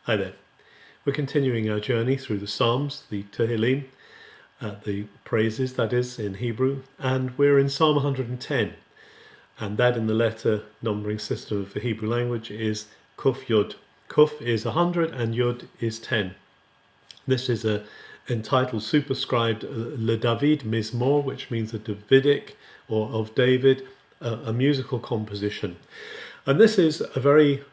Hi there. We're continuing our journey through the Psalms, the Tehillim, the praises, that is, in Hebrew, and we're in Psalm 110, and that in the letter numbering system of the Hebrew language is Kuf Yod. Kuf is 100 and Yod is 10. This is a entitled, superscribed Le David Mizmor, which means a Davidic or of David, a musical composition. And this is a very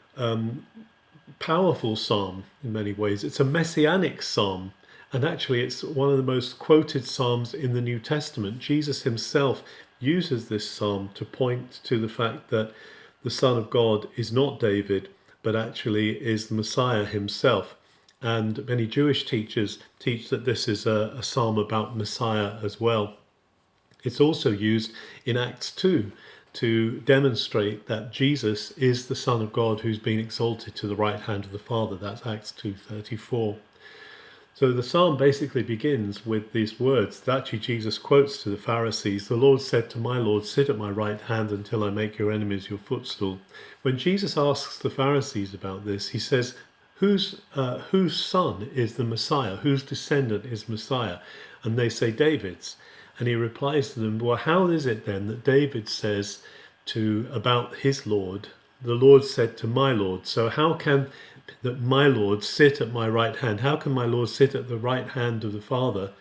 powerful psalm in many ways. It's a messianic psalm, and actually it's one of the most quoted psalms in the New Testament. Jesus himself uses this psalm to point to the fact that the Son of God is not David, but actually is the Messiah himself. And many Jewish teachers teach that this is a psalm about Messiah as well. It's also used in Acts 2 to demonstrate that Jesus is the Son of God who's been exalted to the right hand of the Father. That's Acts 2:34. So the psalm basically begins with these words that actually Jesus quotes to the Pharisees. The Lord said to my Lord, sit at my right hand until I make your enemies your footstool. When Jesus asks the Pharisees about this, he says, whose son is the Messiah? Whose descendant is Messiah? And they say David's. And he replies to them, well, how is it then that David says about his Lord, the Lord said to my Lord? So how can that my Lord sit at my right hand? How can my Lord sit at the right hand of the Father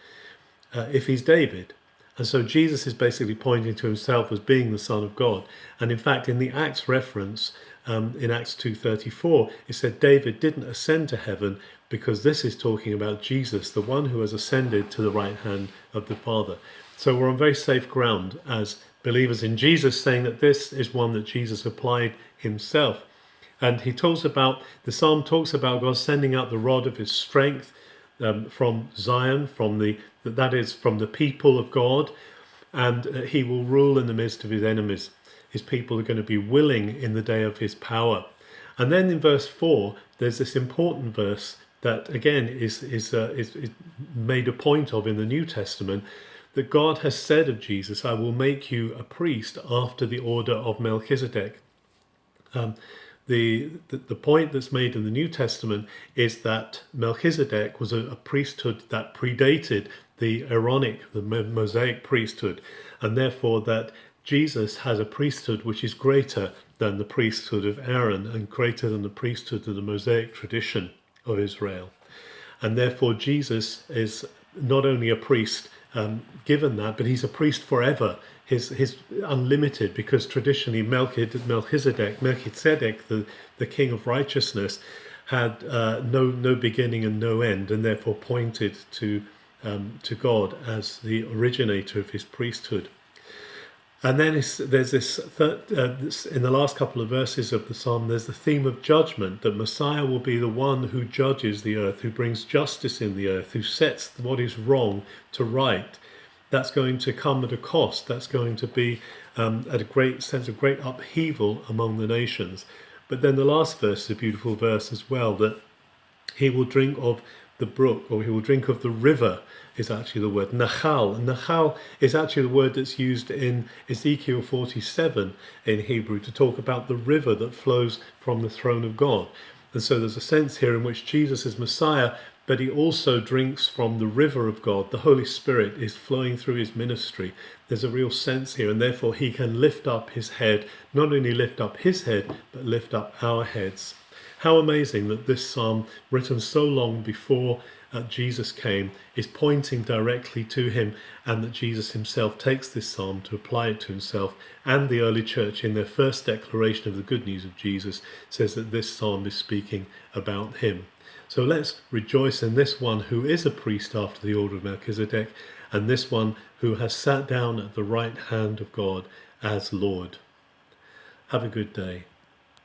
if he's David? And so Jesus is basically pointing to himself as being the Son of God. And in fact, in the Acts reference, in Acts 2:34, it said David didn't ascend to heaven, because this is talking about Jesus, the one who has ascended to the right hand of the Father. So we're on very safe ground as believers in Jesus, saying that this is one that Jesus applied himself. And the psalm talks about God sending out the rod of his strength from Zion, from the people of God, and he will rule in the midst of his enemies. His people are going to be willing in the day of his power. And then in verse 4, there's this important verse that again is made a point of in the New Testament, that God has said of Jesus, I will make you a priest after the order of Melchizedek. The point that's made in the New Testament is that Melchizedek was a priesthood that predated the Mosaic priesthood, and therefore that Jesus has a priesthood which is greater than the priesthood of Aaron and greater than the priesthood of the Mosaic tradition of Israel. And therefore Jesus is not only a priest given that, but he's a priest forever. His unlimited, because traditionally Melchizedek, the king of righteousness, had no beginning and no end, and therefore pointed to God as the originator of his priesthood. And then there's this in the last couple of verses of the psalm, there's the theme of judgment, that Messiah will be the one who judges the earth, who brings justice in the earth, who sets what is wrong to right. That's going to come at a cost. That's going to be at a great sense of great upheaval among the nations. But then the last verse is a beautiful verse as well, that he will drink of the brook, or he will drink of the river, is actually the word Nachal. And Nachal is actually the word that's used in Ezekiel 47 in Hebrew to talk about the river that flows from the throne of God. And so there's a sense here in which Jesus is Messiah, but he also drinks from the river of God. The Holy Spirit is flowing through his ministry. There's a real sense here, and therefore he can lift up his head, not only lift up his head, but lift up our heads. How amazing that this psalm, written so long before Jesus came, is pointing directly to him, and that Jesus himself takes this psalm to apply it to himself. And the early church, in their first declaration of the good news of Jesus, says that this psalm is speaking about him. So let's rejoice in this one who is a priest after the order of Melchizedek, and this one who has sat down at the right hand of God as Lord. Have a good day.